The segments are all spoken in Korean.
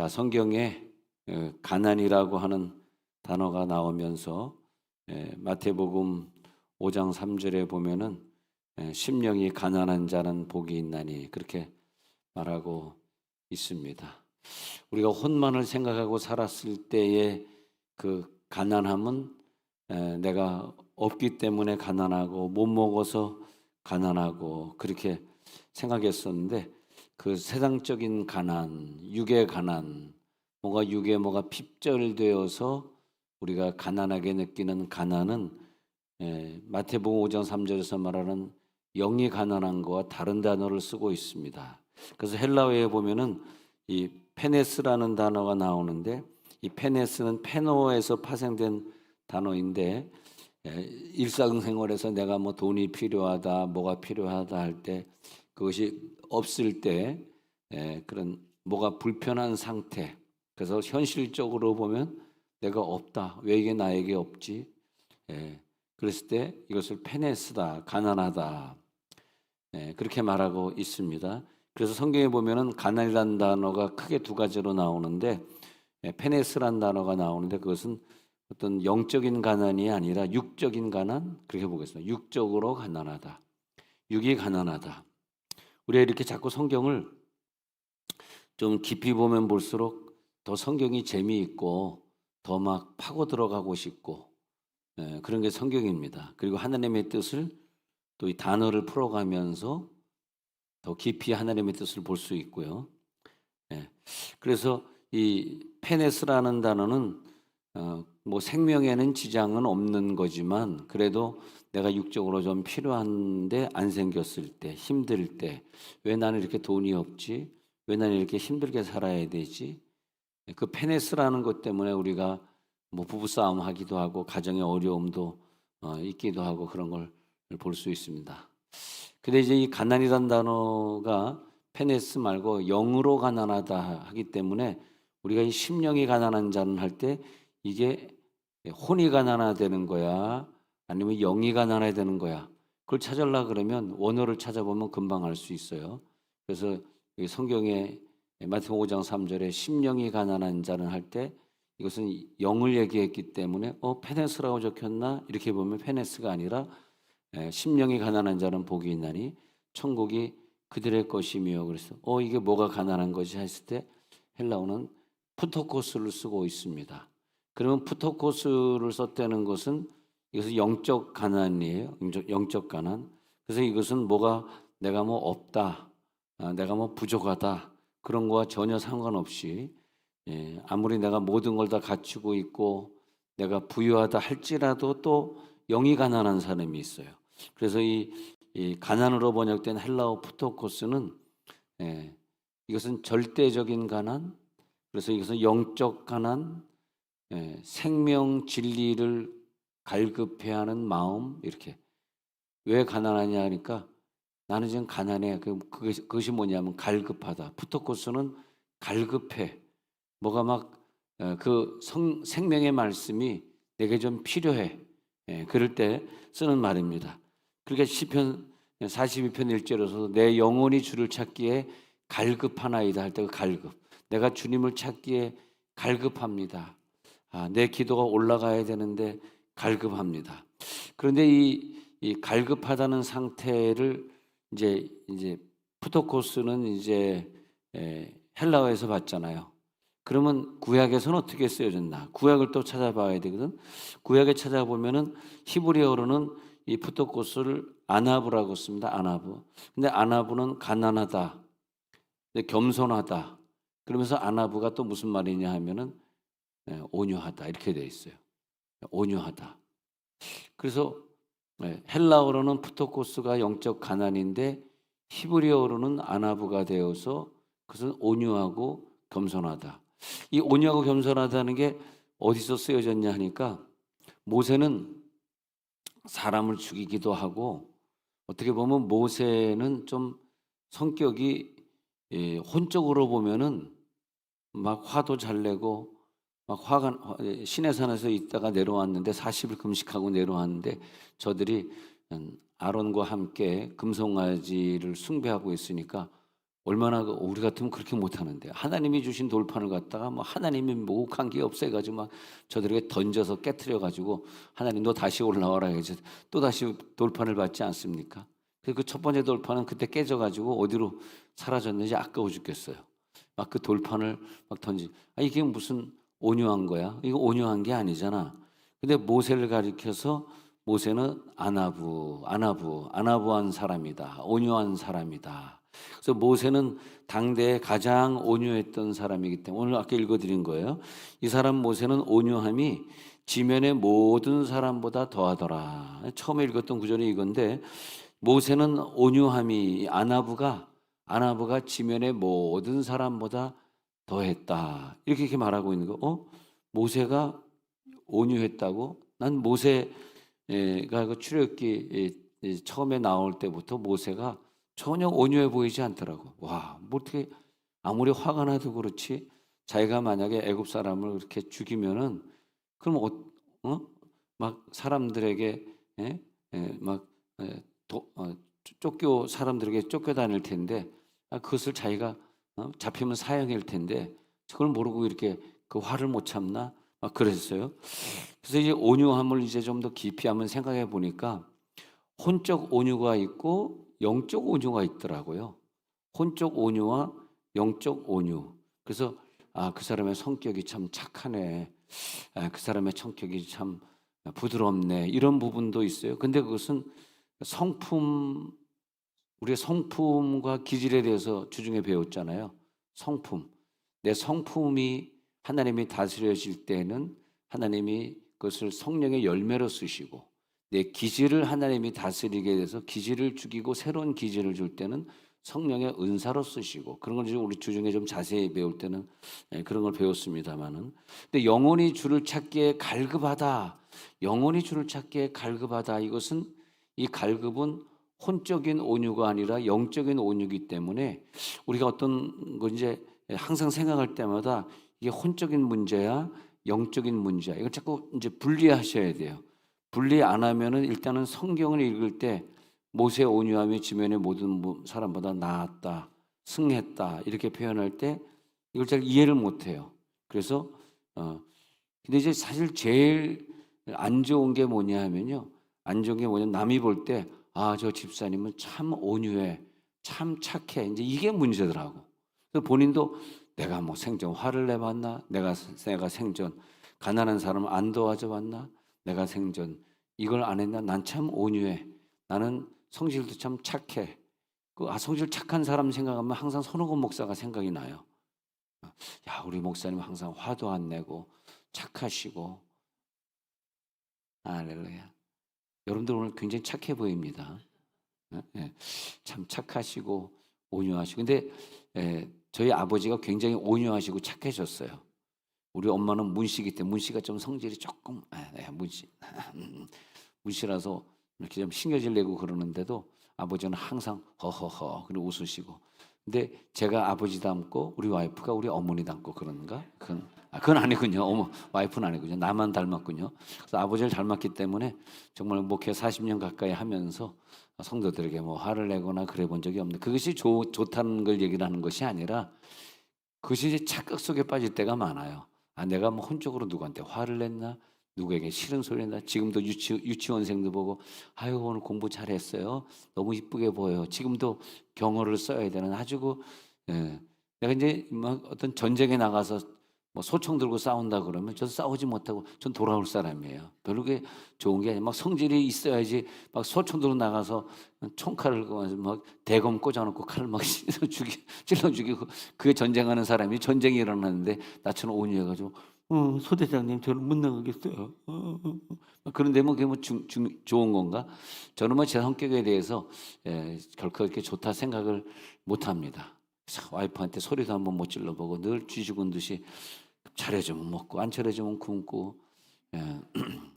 자, 성경에 가난이라고 하는 단어가 나오면서 마태복음 5장 3절에 보면은 심령이 가난한 자는 복이 있나니 그렇게 말하고 있습니다. 우리가 혼만을 생각하고 살았을 때의 그 가난함은 내가 없기 때문에 가난하고 못 먹어서 가난하고 그렇게 생각했었는데 그 세상적인 가난, 육의 가난, 뭐가 육에 뭐가 핍절되어서 우리가 가난하게 느끼는 가난은 마태복음 5장 3절에서 말하는 영이 가난한 거와 다른 단어를 쓰고 있습니다. 그래서 헬라어에 보면은 이 페네스라는 단어가 나오는데 이 페네스는 페노에서 파생된 단어인데 일상생활에서 내가 뭐 돈이 필요하다, 뭐가 필요하다 할 때 그것이 없을 때 그런 뭐가 불편한 상태. 그래서 현실적으로 보면 내가 없다. 왜 이게 나에게 없지? 그랬을 때 이것을 페네스다, 가난하다. 그렇게 말하고 있습니다. 그래서 성경에 보면은 가난이라는 단어가 크게 두 가지로 나오는데 페네스라는 단어가 나오는데 그것은 어떤 영적인 가난이 아니라 육적인 가난 그렇게 보겠습니다. 육적으로 가난하다. 육이 가난하다. 우리가 이렇게 자꾸 성경을 좀 깊이 보면 볼수록 더 성경이 재미있고 더 막 파고 들어가고 싶고 그런 게 성경입니다. 그리고 하나님의 뜻을 또 이 단어를 풀어가면서 더 깊이 하나님의 뜻을 볼 수 있고요. 그래서 이 페네스라는 단어는 뭐 생명에는 지장은 없는 거지만 그래도 내가 육적으로 좀 필요한데 안 생겼을 때 힘들 때 왜 나는 이렇게 돈이 없지? 왜 나는 이렇게 힘들게 살아야 되지? 그 페네스라는 것 때문에 우리가 뭐 부부싸움 하기도 하고 가정의 어려움도 있기도 하고 그런 걸 볼 수 있습니다. 근데 이제 이 가난이라는 단어가 페네스 말고 영으로 가난하다 하기 때문에 우리가 이 심령이 가난한 자는 할 때 이게 혼이 가난해야 되는 거야? 아니면 영이 가난해야 되는 거야? 그걸 찾으려고 그러면 원어를 찾아보면 금방 알 수 있어요. 그래서 이 성경에 마태복음 5장 3절에 심령이 가난한 자는 할 때 이것은 영을 얘기했기 때문에 페네스라고 적혔나? 이렇게 보면 페네스가 아니라 심령이 가난한 자는 복이 있나니 천국이 그들의 것이며 그래서 이게 뭐가 가난한 거지 했을 때 헬라어는 푸토코스를 쓰고 있습니다. 그러면 푸토코스를 썼다는 것은 이것은 영적 가난이에요. 영적 가난. 그래서 이것은 뭐가 내가 뭐 없다, 내가 뭐 부족하다 그런 거와 전혀 상관없이 아무리 내가 모든 걸 다 갖추고 있고 내가 부유하다 할지라도 또 영이 가난한 사람이 있어요. 그래서 이 가난으로 번역된 헬라어 푸토코스는 이것은 절대적인 가난, 그래서 이것은 영적 가난, 생명 진리를 갈급해하는 마음 이렇게 왜 가난하냐 하니까 나는 지금 가난해. 그것이 뭐냐면 갈급하다. 푸토코스는 갈급해. 뭐가 막 그 생명의 말씀이 내게 좀 필요해. 그럴 때 쓰는 말입니다. 그러니까 시편 42편 1절에서 내 영혼이 주를 찾기에 갈급하나이다 할 때 그 갈급. 내가 주님을 찾기에 갈급합니다. 내 기도가 올라가야 되는데 갈급합니다. 그런데 이 갈급하다는 상태를 이제 푸토코스는 이제 헬라어에서 봤잖아요. 그러면 구약에서는 어떻게 쓰여졌나? 구약을 또 찾아봐야 되거든. 구약에 찾아보면은 히브리어로는 이 푸토코스를 아나브라고 씁니다. 아나브. 근데 아나브는 가난하다, 겸손하다. 그러면서 아나브가 또 무슨 말이냐 하면은 온유하다 이렇게 되어 있어요. 온유하다. 그래서 헬라어로는 푸토코스가 영적 가난인데 히브리어로는 아나브가 되어서 그것은 온유하고 겸손하다. 이 온유하고 겸손하다는 게 어디서 쓰여졌냐 하니까 모세는 사람을 죽이기도 하고 어떻게 보면 모세는 좀 성격이 혼적으로 보면은 막 화도 잘 내고 막 시내산에서 있다가 내려왔는데 40일 금식하고 내려왔는데 저들이 아론과 함께 금송아지를 숭배하고 있으니까 얼마나 우리 같으면 그렇게 못하는데 하나님이 주신 돌판을 갖다가 뭐 하나님이 목욕한 게 없어가지고 막 저들에게 던져서 깨트려가지고 하나님 너 다시 올라와라 해서 또 다시 돌판을 받지 않습니까? 그 첫 번째 돌판은 그때 깨져가지고 어디로 사라졌는지 아까워 죽겠어요. 막 그 돌판을 막 이게 무슨 온유한 거야? 이거 온유한 게 아니잖아. 근데 모세를 가리켜서 모세는 아나부한 사람이다. 온유한 사람이다. 그래서 모세는 당대에 가장 온유했던 사람이기 때문에 오늘 아까 읽어드린 거예요. 이 사람 모세는 온유함이 지면의 모든 사람보다 더하더라. 처음에 읽었던 구절이 이건데 모세는 온유함이 아나부가 지면의 모든 사람보다 더했다. 이렇게 말하고 있는 거. 모세가 온유했다고? 난 모세가 그 출애굽기 처음에 나올 때부터 모세가 전혀 온유해 보이지 않더라고. 와, 뭐 어떻게 아무리 화가 나도 그렇지. 자기가 만약에 애굽 사람을 그렇게 죽이면은 그럼 막 사람들에게 막 사람들에게 쫓겨다닐 텐데 그것을 자기가 잡히면 사형일 텐데 그걸 모르고 이렇게 그 화를 못 참나 막 그랬어요. 그래서 이제 온유함을 이제 좀 더 깊이 한번 생각해 보니까 혼적 온유가 있고 영적 온유가 있더라고요. 혼적 온유와 영적 온유. 그래서 그 사람의 성격이 참 착하네. 그 사람의 성격이 참 부드럽네. 이런 부분도 있어요. 근데 그것은 우리가 성품과 기질에 대해서 주중에 배웠잖아요. 성품. 내 성품이 하나님이 다스려질 때는 하나님이 그것을 성령의 열매로 쓰시고 내 기질을 하나님이 다스리게 돼서 기질을 죽이고 새로운 기질을 줄 때는 성령의 은사로 쓰시고 그런 걸 우리 주중에 좀 자세히 배울 때는 그런 걸 배웠습니다만은 근데 영원히 주를 찾기에 갈급하다. 영원히 주를 찾기에 갈급하다. 이것은 이 갈급은 혼적인 온유가 아니라 영적인 온유이기 때문에 우리가 어떤 거 이제 항상 생각할 때마다 이게 혼적인 문제야, 영적인 문제야. 이걸 자꾸 이제 분리하셔야 돼요. 분리 안 하면은 일단은 성경을 읽을 때 모세 온유함이 지면의 모든 사람보다 나았다, 승했다 이렇게 표현할 때 이걸 잘 이해를 못 해요. 그래서 근데 이제 사실 제일 안 좋은 게 뭐냐 하면요. 안 좋은 게 뭐냐 남이 볼 때 저 집사님은 참 온유해, 참 착해. 이제 이게 문제더라고. 그래서 본인도 내가 뭐 생전 화를 내봤나? 내가 생전 가난한 사람을 안 도와줘 봤나? 내가 생전 이걸 안 했나? 난 참 온유해. 나는 성질도 참 착해. 성질 착한 사람 생각하면 항상 손오건 목사가 생각이 나요. 야, 우리 목사님 항상 화도 안 내고 착하시고. 할렐루야. 여러분들 오늘 굉장히 착해 보입니다. 참 착하시고 온유하시고. 근데 저희 아버지가 굉장히 온유하시고 착해졌어요. 우리 엄마는 문씨이기 때문에 문씨가 좀 성질이 조금 문씨라서 이렇게 좀 신경질 내고 그러는데도 아버지는 항상 허허허 그리고 웃으시고. 근데 제가 아버지 닮고 우리 와이프가 우리 어머니 닮고 그런가? 그건 아니군요. 와이프는 아니군요. 나만 닮았군요. 그래서 아버지를 닮았기 때문에 정말 목회 40년 가까이 하면서 성도들에게 뭐 화를 내거나 그래 본 적이 없는데 그것이 좋다는 걸 얘기를 하는 것이 아니라 그것이 이제 착각 속에 빠질 때가 많아요. 내가 뭐 혼적으로 누구한테 화를 냈나? 누구에게 싫은 소리 했나? 지금도 유치원생도 보고 아유 오늘 공부 잘했어요. 너무 이쁘게 보여요. 지금도 경어를 써야 되는 아주 내가 이제 막 어떤 전쟁에 나가서 뭐 소총 들고 싸운다 그러면 저도 싸우지 못하고 전 돌아올 사람이에요. 별로 그게 좋은 게 아니라 막 성질이 있어야지 막 소총 들고 나가서 총칼을 막 대검 꽂아놓고 칼을 막 찔러 죽이고 그게 전쟁하는 사람이 전쟁이 일어났는데 나처럼 온유해가지고 소대장님 저는 못 나가겠어요. 그런데 뭐 그게 뭐 좋은 건가? 저는 뭐 제 성격에 대해서 결코 그렇게 좋다 생각을 못 합니다. 와이프한테 소리도 한번 못 질러보고 늘 쥐 죽은 듯이 차려주면 먹고 안 차려주면 굶고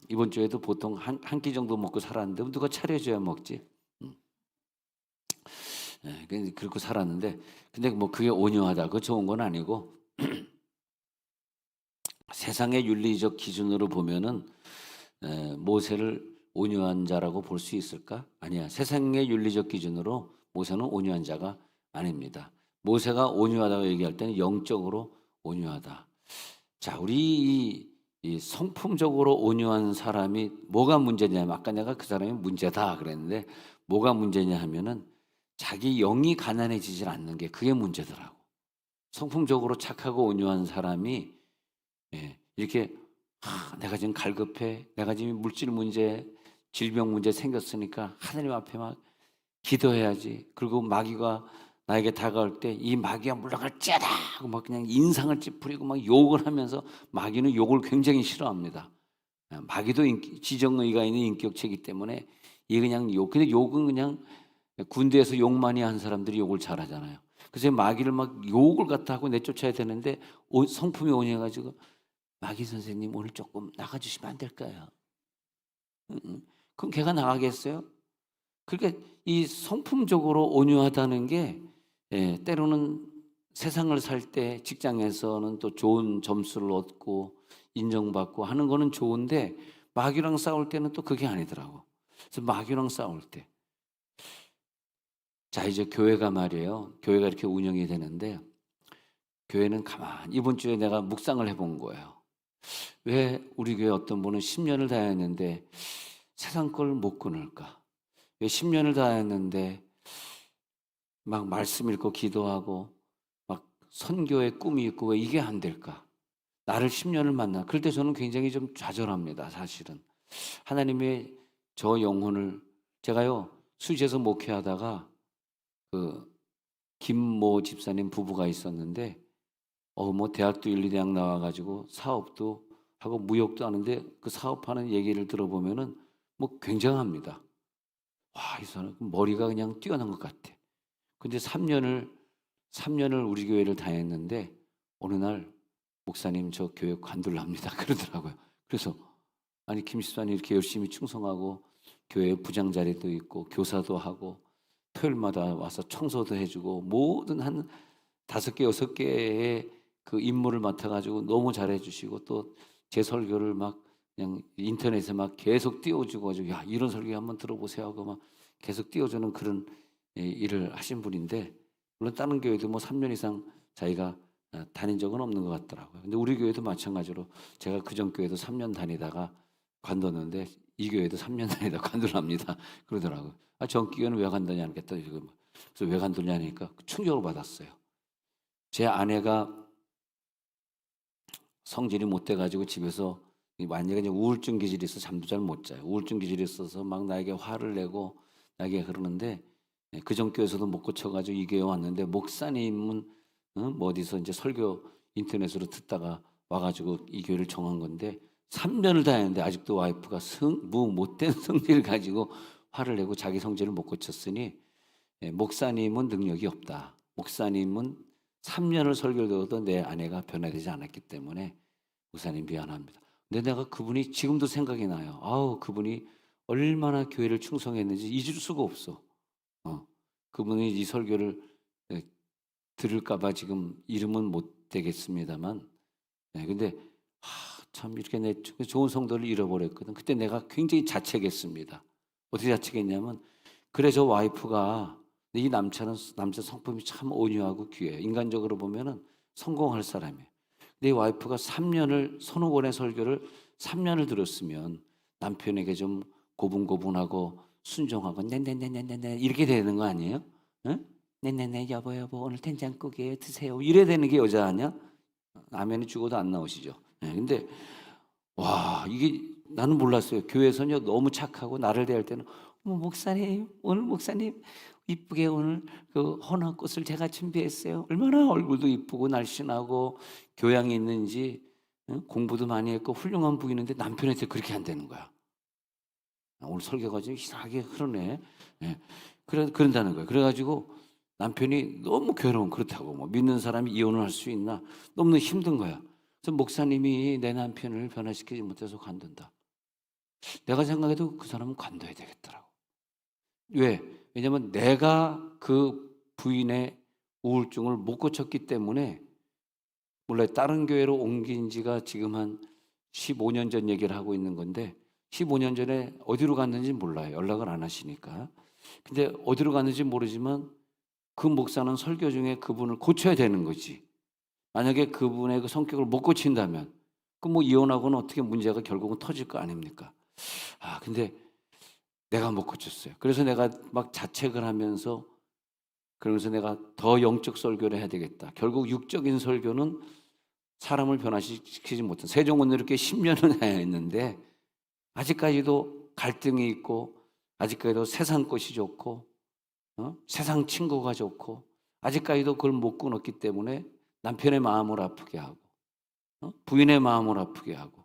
이번 주에도 보통 한 끼 정도 먹고 살았는데 누가 차려줘야 먹지. 그렇게 살았는데 근데 뭐 그게 온유하다 그 좋은 건 아니고 세상의 윤리적 기준으로 보면은 모세를 온유한 자라고 볼 수 있을까? 아니야. 세상의 윤리적 기준으로 모세는 온유한 자가 아닙니다. 모세가 온유하다고 얘기할 때는 영적으로 온유하다. 자, 우리 이 성품적으로 온유한 사람이 뭐가 문제냐면, 아까 내가 그 사람이 문제다 그랬는데 뭐가 문제냐 하면은 자기 영이 가난해지질 않는 게 그게 문제더라고. 성품적으로 착하고 온유한 사람이 이렇게 내가 지금 갈급해, 내가 지금 물질 문제, 질병 문제 생겼으니까 하나님 앞에 막 기도해야지. 그리고 마귀가 나에게 다가올 때 이 마귀가 물러갈 찌하다 하고 막 그냥 인상을 찌푸리고 막 욕을 하면서, 마귀는 욕을 굉장히 싫어합니다. 마귀도 지정의가 있는 인격체이기 때문에 이 그냥 욕. 근데 욕은 그냥 군대에서 욕 많이 한 사람들이 욕을 잘하잖아요. 그래서 마귀를 막 욕을 갖다 하고 내쫓아야 되는데 성품이 온유해가지고, 마귀 선생님 오늘 조금 나가주시면 안 될까요? 그럼 걔가 나가겠어요? 그러니까 이 성품적으로 온유하다는 게 때로는 세상을 살 때 직장에서는 또 좋은 점수를 얻고 인정받고 하는 거는 좋은데, 마귀랑 싸울 때는 또 그게 아니더라고. 그래서 마귀랑 싸울 때, 자 이제 교회가 말이에요. 교회가 이렇게 운영이 되는데, 교회는 가만히 이번 주에 내가 묵상을 해본 거예요. 왜 우리 교회 어떤 분은 10년을 다녔는데 세상 걸 못 끊을까? 왜 10년을 다녔는데 막 말씀 읽고 기도하고 막 선교의 꿈이 있고 왜 이게 안 될까? 나를 10년을 만나. 그럴 때 저는 굉장히 좀 좌절합니다, 사실은. 하나님의 저 영혼을, 제가요 수지에서 목회하다가 그 김모 집사님 부부가 있었는데 뭐 대학도 1, 2대학 나와가지고 사업도 하고 무역도 하는데, 그 사업하는 얘기를 들어보면은 뭐 굉장합니다. 와, 이 사람 머리가 그냥 뛰어난 것 같아. 근데 3년을 우리 교회를 다녔는데 어느 날 목사님 저 교회 관둘랍니다 그러더라고요. 그래서 아니 김 집사님 이렇게 열심히 충성하고 교회 부장 자리도 있고 교사도 하고 토요일마다 와서 청소도 해주고 모든 한 5개 6개의 그 임무를 맡아가지고 너무 잘해주시고, 또 제 설교를 막 그냥 인터넷에 막 계속 띄워주고 가지고 야 이런 설교 한번 들어보세요 하고 막 계속 띄워주는 그런 일을 하신 분인데, 물론 다른 교회도 뭐 3년 이상 자기가 다닌 적은 없는 것 같더라고요. 근데 우리 교회도 마찬가지로 제가 그전 교회도 3년 다니다가 관뒀는데 이 교회도 3년 다니다 관둘랍니다 그러더라고요. 전 교회는 왜 관두냐니까 또 지금, 그래서 왜 관두냐니까 충격을 받았어요. 제 아내가 성질이 못 돼가지고 집에서 완전히 이제 우울증 기질이 있어서 잠도 잘 못 자요. 우울증 기질이 있어서 막 나에게 화를 내고 나에게 그러는데, 그전 교회에서도 못 고쳐가지고 이 교회 왔는데, 목사님은 뭐 어디서 이제 설교 인터넷으로 듣다가 와가지고 이 교회를 정한 건데 3년을 다녔는데 아직도 와이프가 못된 성질을 가지고 화를 내고 자기 성질을 못 고쳤으니, 목사님은 능력이 없다. 목사님은 3년을 설교를 들어도 내 아내가 변화되지 않았기 때문에 목사님 미안합니다. 근데 내가 그분이 지금도 생각이 나요. 아우, 그분이 얼마나 교회를 충성했는지 잊을 수가 없어. 그분이 이 설교를 들을까봐 지금 이름은 못 되겠습니다만, 근데 참 이렇게 내 좋은 성도를 잃어버렸거든. 그때 내가 굉장히 자책했습니다. 어떻게 자책했냐면, 그래 저 와이프가, 이 남자 성품이 참 온유하고 귀해요. 인간적으로 보면은 성공할 사람이에요. 내 와이프가 3년을 손오건의 설교를 3년을 들었으면 남편에게 좀 고분고분하고 순종하고 네네네네네 이렇게 되는 거 아니에요? 응? 네네네 여보 오늘 된장국이에요 드세요. 이래야 되는 게 여자 아니야? 라면이 죽어도 안 나오시죠. 근데 와, 이게 나는 몰랐어요. 교회에서는요 너무 착하고 나를 대할 때는 목사님 오늘 목사님 이쁘게 오늘 그 헌화꽃을 제가 준비했어요. 얼마나 얼굴도 이쁘고 날씬하고 교양이 있는지, 공부도 많이 했고 훌륭한 부인인데 남편한테 그렇게 안 되는 거야. 오늘 설교가 좀 이상하게 흐르네. 그런다는 거예요. 그래가지고 남편이 너무 괴로운, 그렇다고 뭐 믿는 사람이 이혼을 할 수 있나, 너무 힘든 거야. 그래서 목사님이 내 남편을 변화시키지 못해서 관둔다. 내가 생각해도 그 사람은 관둬야 되겠더라고. 왜? 왜냐면 내가 그 부인의 우울증을 못 고쳤기 때문에. 몰라요. 다른 교회로 옮긴 지가 지금 한 15년 전 얘기를 하고 있는 건데, 15년 전에 어디로 갔는지 몰라요. 연락을 안 하시니까. 근데 어디로 갔는지 모르지만 그 목사는 설교 중에 그분을 고쳐야 되는 거지. 만약에 그분의 그 성격을 못 고친다면 그 뭐 이혼하고는 어떻게 문제가 결국은 터질 거 아닙니까? 근데 내가 못 고쳤어요. 그래서 내가 막 자책을 하면서 그러면서 내가 더 영적 설교를 해야 되겠다. 결국 육적인 설교는 사람을 변화시키지 못한 세종원을 이렇게 10년을 해야 했는데 아직까지도 갈등이 있고 아직까지도 세상 것이 좋고 세상 친구가 좋고 아직까지도 그걸 못 끊었기 때문에 남편의 마음을 아프게 하고 부인의 마음을 아프게 하고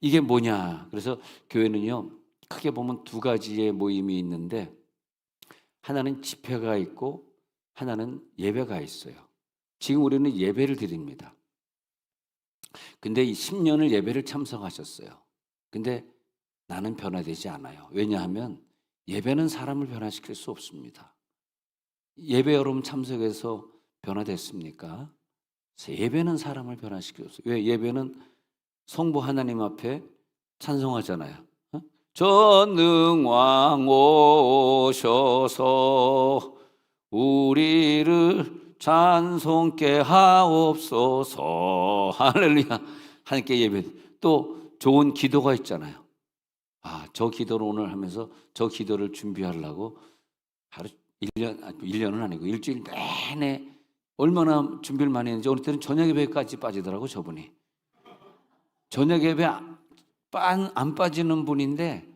이게 뭐냐. 그래서 교회는요 크게 보면 두 가지의 모임이 있는데 하나는 집회가 있고 하나는 예배가 있어요. 지금 우리는 예배를 드립니다. 근데 이 10년을 예배를 참석하셨어요. 근데 나는 변화되지 않아요. 왜냐하면 예배는 사람을 변화시킬 수 없습니다. 예배 여러분 참석해서 변화됐습니까? 예배는 사람을 변화시킬 수 없어요. 왜? 예배는 성부 하나님 앞에 찬송하잖아요. 전능왕 오셔서 우리를 찬송케 하옵소서. 할렐루야. 하나님께 예배. 또 좋은 기도가 있잖아요. 저 기도를 오늘 하면서 저 기도를 준비하려고 하루 1년은 아니고 일주일 내내 얼마나 준비를 많이 했는지 어느 때는 저녁 예배까지 빠지더라고 저분이. 저녁 예배 안 빠지는 분인데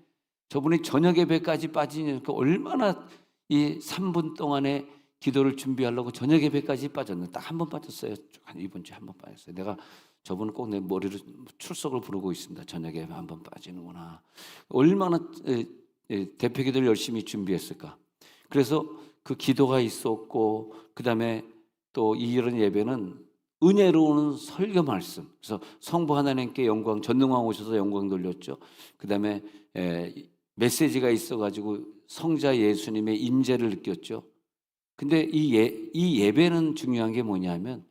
저분이 저녁 예배까지 빠지니까 얼마나 이 3분 동안에 기도를 준비하려고 저녁 예배까지 빠졌는데 딱 한 번 빠졌어요. 이번 주에 한 번 빠졌어요. 내가 저분은 꼭 내 머리를 출석을 부르고 있습니다. 저녁 예배 한 번 빠지는구나. 얼마나 대표 기도를 열심히 준비했을까. 그래서 그 기도가 있었고 그다음에 또 이런 예배는 은혜로운 설교 말씀. 그래서 성부 하나님께 영광, 전능왕 오셔서 영광 돌렸죠. 그다음에 메시지가 있어가지고 성자 예수님의 임재를 느꼈죠. 근데 이 예배는 중요한 게 뭐냐면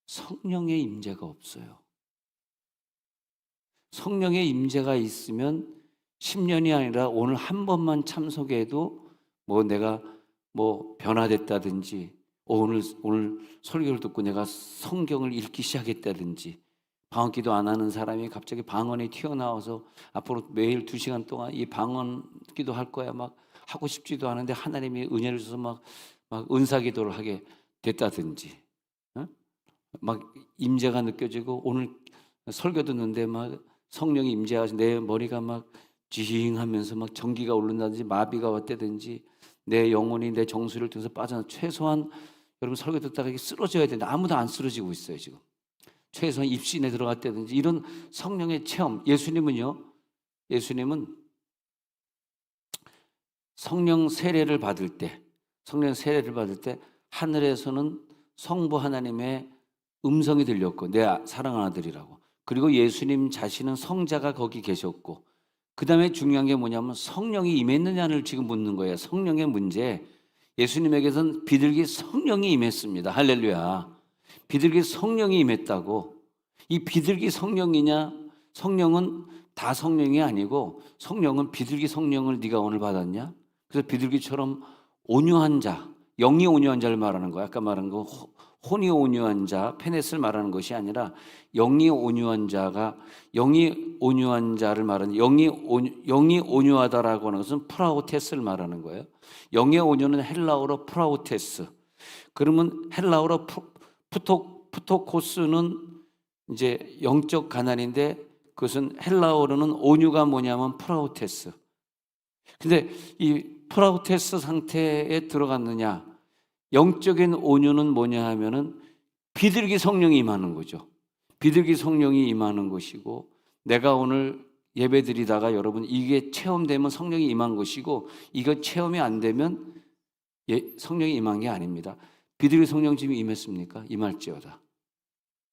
성령의 임재가 없어요. 성령의 임재가 있으면 10년이 아니라 오늘 한 번만 참석해도 뭐 내가 뭐 변화됐다든지 오늘 설교를 듣고 내가 성경을 읽기 시작했다든지 방언기도 안 하는 사람이 갑자기 방언이 튀어나와서 앞으로 매일 2시간 동안 이 방언기도 할 거야 막 하고 싶지도 않은데 하나님이 은혜를 줘서 막 은사기도를 하게 됐다든지 막 임재가 느껴지고 오늘 설교 듣는데 막 성령이 임재하셔서 내 머리가 막 쥐잉하면서 막 전기가 오른다든지 마비가 왔다든지 내 영혼이 내 정수를 통해서 빠져나 최소한 여러분 설교 듣다가 이게 쓰러져야 되는데 아무도 안 쓰러지고 있어요 지금. 최소한 입신에 들어갔다든지 이런 성령의 체험. 예수님은 성령 세례를 받을 때 하늘에서는 성부 하나님의 음성이 들렸고 내 사랑하는 아들이라고. 그리고 예수님 자신은 성자가 거기 계셨고 그 다음에 중요한 게 뭐냐면 성령이 임했느냐를 지금 묻는 거예요. 성령의 문제. 예수님에게서는 비둘기 성령이 임했습니다. 할렐루야. 비둘기 성령이 임했다고. 이 비둘기 성령이냐? 성령은 다 성령이 아니고 성령은 비둘기 성령을 네가 오늘 받았냐? 그래서 비둘기처럼 온유한 자, 영이 온유한 자를 말하는 거야. 아까 말한 거 혼이 온유한 자, 페넷을 말하는 것이 아니라 영이 온유한 자가 영이 온유한 자를 말하는 영이 온유하다라고 하는 것은 프라우테스를 말하는 거예요. 영의 온유는 헬라어로 프라우테스. 그러면 헬라어로 푸토코스는 이제 영적 가난인데 그것은 헬라어로는 온유가 뭐냐면 프라우테스. 근데 이 프라우테스 상태에 들어갔느냐? 영적인 온유는 뭐냐 하면은 비둘기 성령이 임하는 거죠. 비둘기 성령이 임하는 것이고 내가 오늘 예배 드리다가 여러분 이게 체험되면 성령이 임한 것이고 이거 체험이 안 되면 성령이 임한 게 아닙니다. 비둘기 성령 지금 임했습니까? 임할지어다.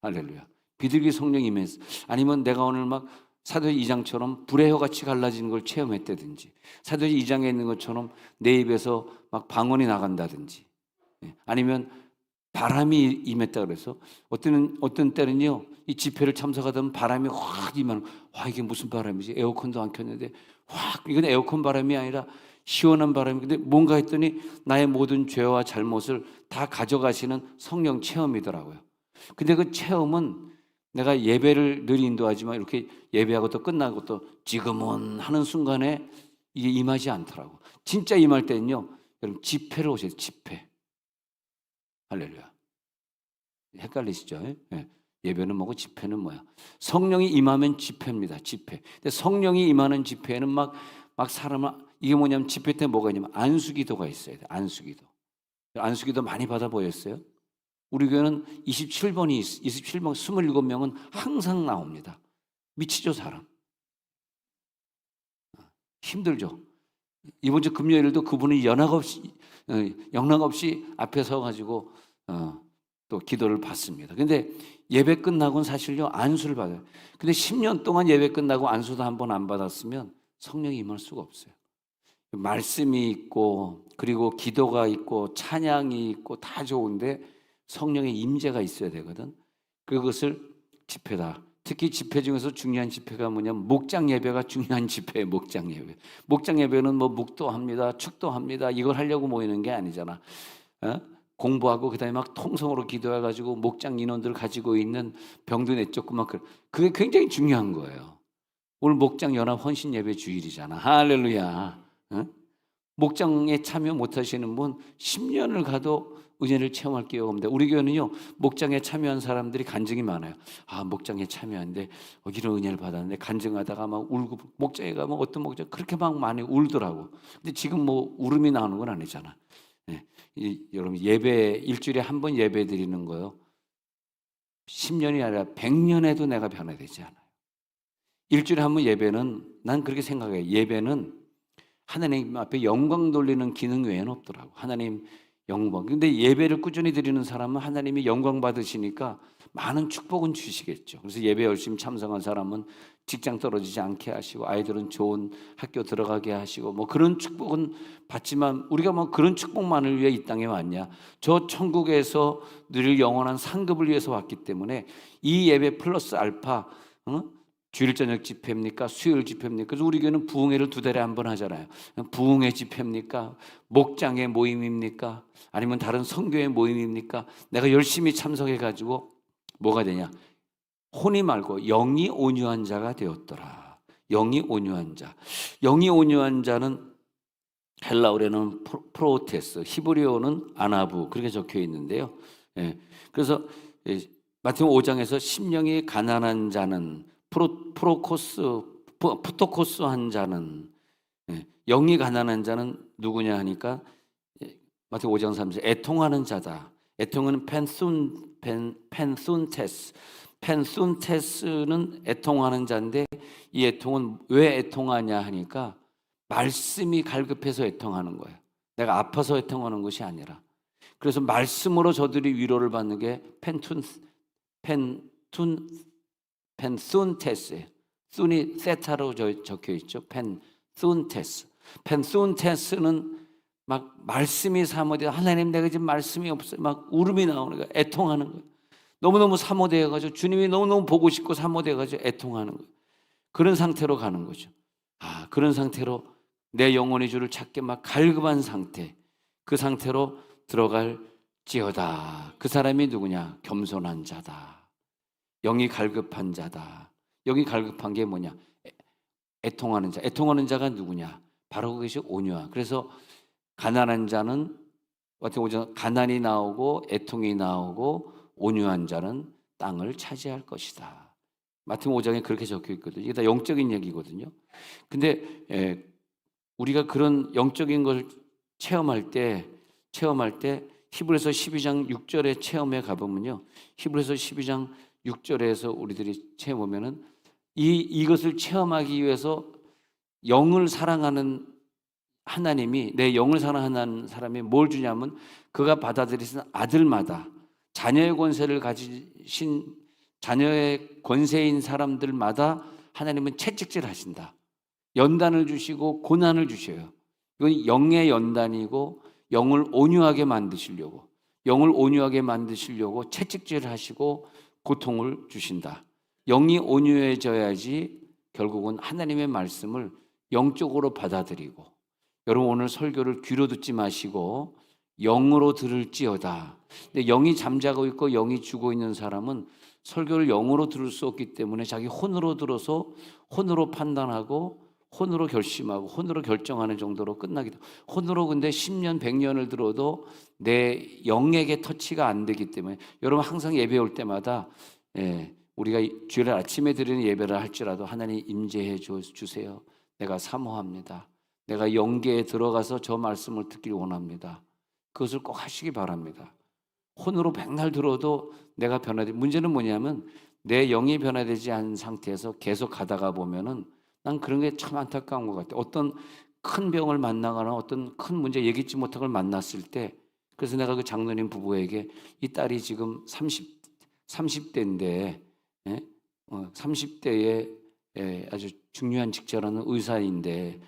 할렐루야. 비둘기 성령이 임했어. 아니면 내가 오늘 막 사도행 2장처럼 불의 혀같이 갈라지는 걸 체험했다든지 사도행 2장에 있는 것처럼 내 입에서 막 방언이 나간다든지 아니면 바람이 임했다 그래서 어떤 때는요 이 집회를 참석하다 바람이 확 임하는 와 이게 무슨 바람이지 에어컨도 안 켰는데 확 이건 에어컨 바람이 아니라 시원한 바람이. 근데 뭔가 했더니 나의 모든 죄와 잘못을 다 가져가시는 성령 체험이더라고요. 근데 그 체험은 내가 예배를 늘 인도하지만 이렇게 예배하고 또 끝나고 또 지금은 하는 순간에 이게 임하지 않더라고. 진짜 임할 때는요, 여러분 집회를 오세요. 집회. 할렐루야. 헷갈리시죠? 예. 예배는 뭐고 집회는 뭐야? 성령이 임하면 집회입니다. 집회. 근데 성령이 임하는 집회에는 막 사람을, 이게 뭐냐면 집회 때 뭐가 있냐면 안수기도가 있어야 돼. 안수기도. 안수기도 많이 받아 보였어요? 우리 교회는 27번, 27명은 항상 나옵니다. 미치죠, 사람. 힘들죠. 이번 주 금요일도 그분이 연락 없이 앞에 서가지고 또 기도를 받습니다. 근데 예배 끝나고는 사실요, 안수를 받아요. 근데 10년 동안 예배 끝나고 안수도 한 번 안 받았으면 성령이 임할 수가 없어요. 말씀이 있고, 그리고 기도가 있고, 찬양이 있고, 다 좋은데 성령의 임재가 있어야 되거든. 그것을 집회다. 특히 집회 중에서 중요한 집회가 뭐냐면 목장 예배가 중요한 집회예요. 목장 예배. 목장 예배는 뭐 묵도합니다, 축도합니다. 이걸 하려고 모이는 게 아니잖아. 공부하고 그다음에 막 통성으로 기도해가지고 목장 인원들 가지고 있는 병도 내쫓고 막 그게 굉장히 중요한 거예요. 오늘 목장 연합 헌신 예배 주일이잖아. 할렐루야. 목장에 참여 못하시는 분 10년을 가도 은혜를 체험할 기회가 없는데, 우리 교회는요 목장에 참여한 사람들이 간증이 많아요. 목장에 참여하는데 이런 은혜를 받았는데, 간증하다가 막 울고, 목장에 가면 어떤 목장 그렇게 막 많이 울더라고. 근데 지금 뭐 울음이 나오는 건 아니잖아. 여러분 예배 일주일에 한 번 예배 드리는 거요, 10년이 아니라 100년에도 내가 변화되지 않아요. 일주일에 한 번 예배는, 난 그렇게 생각해요. 예배는 하나님 앞에 영광 돌리는 기능 외에는 없더라고. 하나님 영광. 근데 예배를 꾸준히 드리는 사람은 하나님이 영광 받으시니까 많은 축복은 주시겠죠. 그래서 예배 열심히 참석한 사람은 직장 떨어지지 않게 하시고, 아이들은 좋은 학교 들어가게 하시고, 뭐 그런 축복은 받지만, 우리가 뭐 그런 축복만을 위해 이 땅에 왔냐? 저 천국에서 누릴 영원한 상급을 위해서 왔기 때문에 이 예배 플러스 알파, 주일 저녁 집회입니까? 수요일 집회입니까? 그래서 우리 교회는 부흥회를 2달에 한 번 하잖아요. 부흥회 집회입니까? 목장의 모임입니까? 아니면 다른 선교의 모임입니까? 내가 열심히 참석해가지고 뭐가 되냐? 혼이 말고 영이 온유한 자가 되었더라. 영이 온유한 자. 영이 온유한 자는 헬라어로는 프로테스, 히브리어는 아나부, 그렇게 적혀 있는데요. 그래서 마태복음 5장에서 심령이 가난한 자는 푸토코스한 자는, 영이 가난한 자는 누구냐 하니까 마태복음 5장 3절, 애통하는 자다. 애통은 펜순테스는 애통하는 자인데, 이 애통은 왜 애통하냐 하니까 말씀이 갈급해서 애통하는 거예요. 내가 아파서 애통하는 것이 아니라. 그래서 말씀으로 저들이 위로를 받는 게 펜순테스예요. 순이 세타로 적혀 있죠. 펜순테스는 막 말씀이 사모되어, 하나님 내가 지금 말씀이 없어요, 막 울음이 나오는 거예요. 애통하는 거예요. 너무너무 사모되어가지고, 주님이 너무너무 보고 싶고 사모되어가지고 애통하는 거예요. 그런 상태로 가는 거죠. 그런 상태로 내 영혼의 주를 찾게 막 갈급한 상태, 그 상태로 들어갈지어다. 그 사람이 누구냐? 겸손한 자다. 영이 갈급한 자다. 영이 갈급한 게 뭐냐? 애통하는 자. 애통하는 자가 누구냐? 바로 그것이 온유하. 그래서 가난한 자는, 가난이 나오고 애통이 나오고 온유한 자는 땅을 차지할 것이다. 마태복음 5장에 그렇게 적혀 있거든요. 이게 다 영적인 얘기거든요. 근데 우리가 그런 영적인 걸 체험할 때 히브리서 12장 6절에 체험에 가보면요, 히브리서 12장 6절에서 우리들이 체험하면은 이것을 체험하기 위해서 영을 사랑하는 하나님이, 내 영을 사랑하는 사람이 뭘 주냐면, 그가 받아들이신 아들마다 자녀의 권세를 가지신, 자녀의 권세인 사람들마다 하나님은 채찍질 하신다. 연단을 주시고 고난을 주셔요. 이건 영의 연단이고, 영을 온유하게 만드시려고 채찍질 하시고 고통을 주신다. 영이 온유해져야지 결국은 하나님의 말씀을 영적으로 받아들이고, 여러분 오늘 설교를 귀로 듣지 마시고 영으로 들을지어다. 근데 영이 잠자고 있고 영이 죽어 있는 사람은 설교를 영으로 들을 수 없기 때문에 자기 혼으로 들어서 혼으로 판단하고 혼으로 결심하고 혼으로 결정하는 정도로 끝나기도. 혼으로 근데 10년 100년을 들어도 내 영에게 터치가 안 되기 때문에 여러분 항상 예배 올 때마다 우리가 주일 아침에 드리는 예배를 할지라도 하나님 임재해 주세요. 내가 사모합니다. 내가 영계에 들어가서 저 말씀을 듣길 원합니다. 그것을 꼭 하시기 바랍니다. 혼으로 백날 들어도 내가 변화되. 문제는 뭐냐면 내 영이 변화되지 않은 상태에서 계속 가다가 보면은 난 그런 게 참 안타까운 것 같아요. 어떤 큰 병을 만나거나 어떤 큰 문제 예기치 못한 걸 만났을 때, 그래서 내가 그 장로님 부부에게 이 딸이 지금 30대인데 30대에 아주 중요한 직장하는 의사인데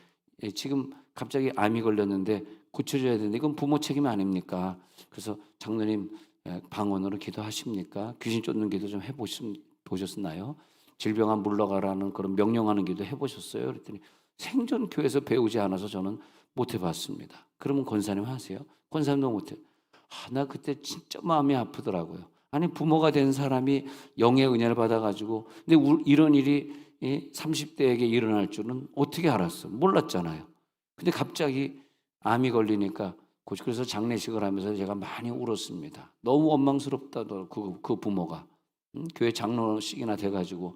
지금 갑자기 암이 걸렸는데 고쳐줘야 되는데 이건 부모 책임 아닙니까? 그래서 장로님 방언으로 기도하십니까? 귀신 쫓는 기도 좀 해보셨나요? 질병아 물러가라는 그런 명령하는 기도 해보셨어요? 그랬더니 생전 교회에서 배우지 않아서 저는 못 해봤습니다. 그러면 권사님 하세요? 권사님도 못해. 나 그때 진짜 마음이 아프더라고요. 아니 부모가 된 사람이 영의 은혜를 받아가지고 근데 이런 일이 30대에게 일어날 줄은 어떻게 알았어? 몰랐잖아요. 근데 갑자기 암이 걸리니까 그래서 장례식을 하면서 제가 많이 울었습니다. 너무 원망스럽다더라고요. 그 부모가 교회 장로식이나 돼가지고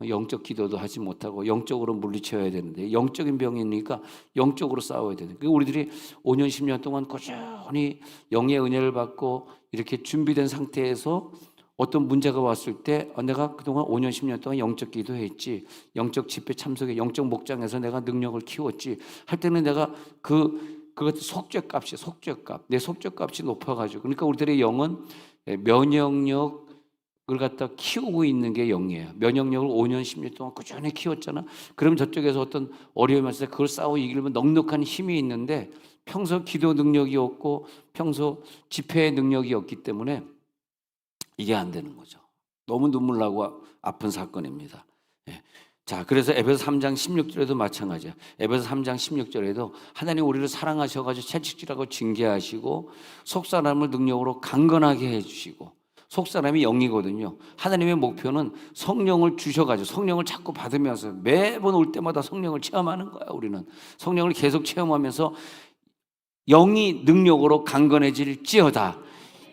영적 기도도 하지 못하고 영적으로 물리쳐야 되는데 영적인 병이니까 영적으로 싸워야 되는. 그러니까 우리들이 5년 10년 동안 꾸준히 영의 은혜를 받고 이렇게 준비된 상태에서 어떤 문제가 왔을 때 내가 그동안 5년 10년 동안 영적 기도했지, 영적 집회 참석에 영적 목장에서 내가 능력을 키웠지 할 때는 내가 그것 속죄값이 내 속죄값이 높아가지고 그러니까 우리들의 영은 면역력 그걸 갖다 키우고 있는 게 영이에요. 면역력을 5년, 10년 동안 꾸준히 키웠잖아. 그럼 저쪽에서 어떤 어려움이 왔을 때 그걸 싸워 이기려면 넉넉한 힘이 있는데 평소 기도 능력이 없고 평소 집회의 능력이 없기 때문에 이게 안 되는 거죠. 너무 눈물 나고 아픈 사건입니다. 자, 그래서 에베소 3장 16절에도 마찬가지야. 에베소 3장 16절에도 하나님 우리를 사랑하셔가지고 채찍질하고 징계하시고 속사람을 능력으로 강건하게 해주시고 속사람이 영이거든요. 하나님의 목표는 성령을 주셔가지고 성령을 자꾸 받으면서 매번 올 때마다 성령을 체험하는 거야. 우리는 성령을 계속 체험하면서 영이 능력으로 강건해질지어다.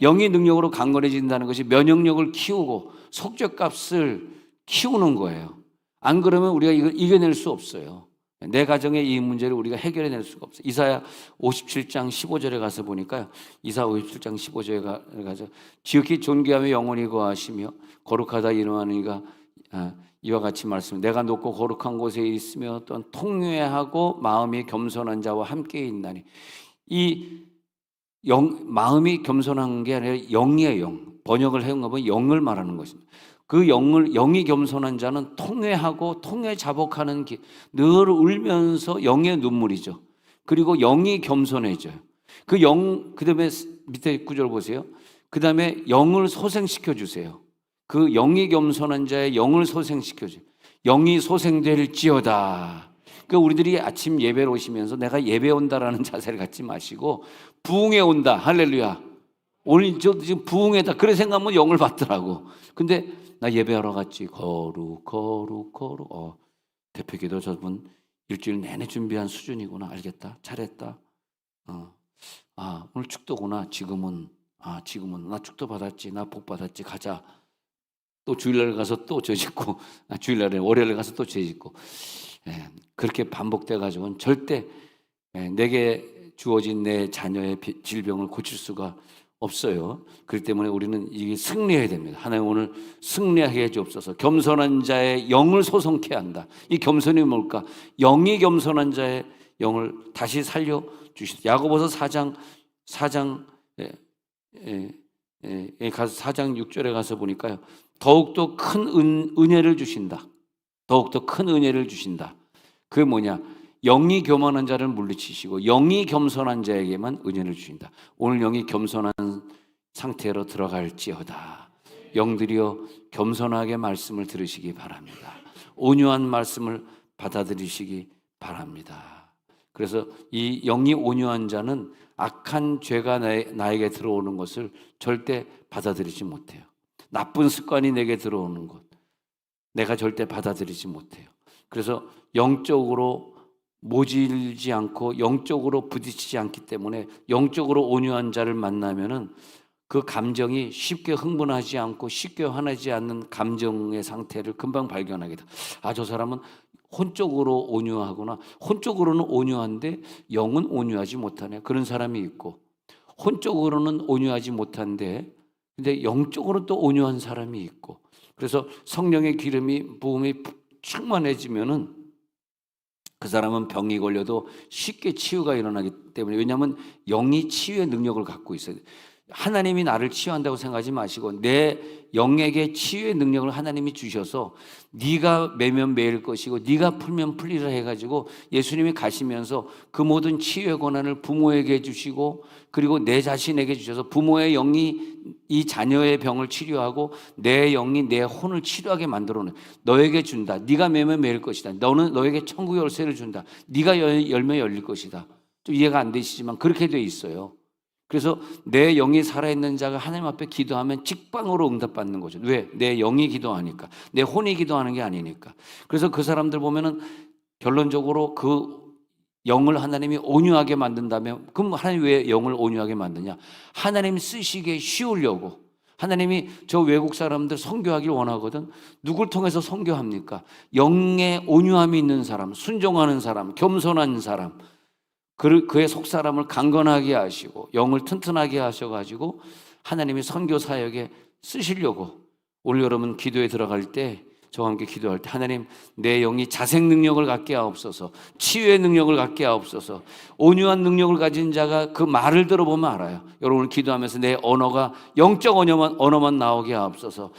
영이 능력으로 강건해진다는 것이 면역력을 키우고 속죄값을 키우는 거예요. 안 그러면 우리가 이걸 이겨낼 수 없어요. 내 가정의 이 문제를 우리가 해결해낼 수가 없어요. 이사야 57장 15절에 가서 보니까요. 이사야 57장 15절에 가서 지극히 존귀하며 영원히 거하시며 거룩하다 이름하는 이가 이와 같이 말씀. 내가 높고 거룩한 곳에 있으며 또한 통회하고 마음이 겸손한 자와 함께 있나니. 이 마음이 겸손한 게 아니라 영이에요. 영. 번역을 해온 거 보면 영을 말하는 것입니다. 그 영이 겸손한 자는 통회하고 통회 자복하는 늘 울면서 영의 눈물이죠. 그리고 영이 겸손해져요. 그 다음에 밑에 구절 보세요. 그 다음에 영을 소생시켜 주세요. 그 영이 겸손한 자의 영을 소생시켜 줘요. 영이 소생될지어다. 그러니까 우리들이 아침 예배를 오시면서 내가 예배 온다라는 자세를 갖지 마시고 부흥에 온다. 할렐루야. 오늘 저 지금 부흥에다 그래 생각하면 영을 받더라고. 근데 나 예배하러 갔지. 거룩. 대표기도 저분 일주일 내내 준비한 수준이구나. 알겠다. 잘했다. 오늘 축도구나. 지금은 나 축도 받았지. 나 복 받았지. 가자. 또 주일날 가서 또 죄 짓고, 주일날에 월요일에 가서 또 죄 짓고. 그렇게 반복돼 가지고는 절대 내게 주어진 내 자녀의 질병을 고칠 수가 없어요. 그렇기 때문에 우리는 이게 승리해야 됩니다. 하나님 오늘 승리하게 해주옵소서. 겸손한 자의 영을 소성케 한다. 이 겸손이 뭘까? 영이 겸손한 자의 영을 다시 살려 주시다. 야고보서 4장 6절에 가서 보니까요. 더욱더 큰 은혜를 주신다. 더욱더 큰 은혜를 주신다. 그게 뭐냐? 영이 교만한 자를 물리치시고 영이 겸손한 자에게만 은혜를 주신다. 오늘 영이 겸손한 상태로 들어갈지어다. 영들이여 겸손하게 말씀을 들으시기 바랍니다. 온유한 말씀을 받아들이시기 바랍니다. 그래서 이 영이 온유한 자는 악한 죄가 나에게 들어오는 것을 절대 받아들이지 못해요. 나쁜 습관이 내게 들어오는 것, 내가 절대 받아들이지 못해요. 그래서 영적으로 모질지 않고 영적으로 부딪히지 않기 때문에 영적으로 온유한 자를 만나면은 그 감정이 쉽게 흥분하지 않고 쉽게 화나지 않는 감정의 상태를 금방 발견하게 돼. 아, 저 사람은 혼적으로 온유하구나. 혼적으로는 온유한데 영은 온유하지 못하네. 그런 사람이 있고, 혼적으로는 온유하지 못한데 근데 영적으로 또 온유한 사람이 있고. 그래서 성령의 기름이 부음이 충만해지면은 그 사람은 병이 걸려도 쉽게 치유가 일어나기 때문에, 왜냐하면 영이 치유의 능력을 갖고 있어요. 하나님이 나를 치유한다고 생각하지 마시고 내 영에게 치유의 능력을 하나님이 주셔서 네가 매면 매일 것이고 네가 풀면 풀리라 해가지고 예수님이 가시면서 그 모든 치유의 권한을 부모에게 주시고 그리고 내 자신에게 주셔서 부모의 영이 이 자녀의 병을 치료하고 내 영이 내 혼을 치료하게 만들어내. 너에게 준다. 네가 매면 매일 것이다. 너는 너에게 천국의 열쇠를 준다. 네가 열면 열릴 것이다. 좀 이해가 안 되시지만 그렇게 돼 있어요. 그래서 내 영이 살아있는 자가 하나님 앞에 기도하면 직방으로 응답받는 거죠. 왜? 내 영이 기도하니까. 내 혼이 기도하는 게 아니니까. 그래서 그 사람들 보면은 결론적으로 그 영을 하나님이 온유하게 만든다면, 그럼 하나님 왜 영을 온유하게 만드냐? 하나님 쓰시기에 쉬우려고. 하나님이 저 외국 사람들 선교하길 원하거든. 누굴 통해서 선교합니까? 영의 온유함이 있는 사람, 순종하는 사람, 겸손한 사람, 그의 속사람을 강건하게 하시고 영을 튼튼하게 하셔가지고 하나님이 선교 사역에 쓰시려고. 올 여름은 기도에 들어갈 때 저와 함께 기도할 때 하나님 내 영이 자생 능력을 갖게 하옵소서, 치유의 능력을 갖게 하옵소서. 온유한 능력을 가진 자가 그 말을 들어보면 알아요. 여러분 기도하면서 내 언어가 영적 언어만 나오게 하옵소서.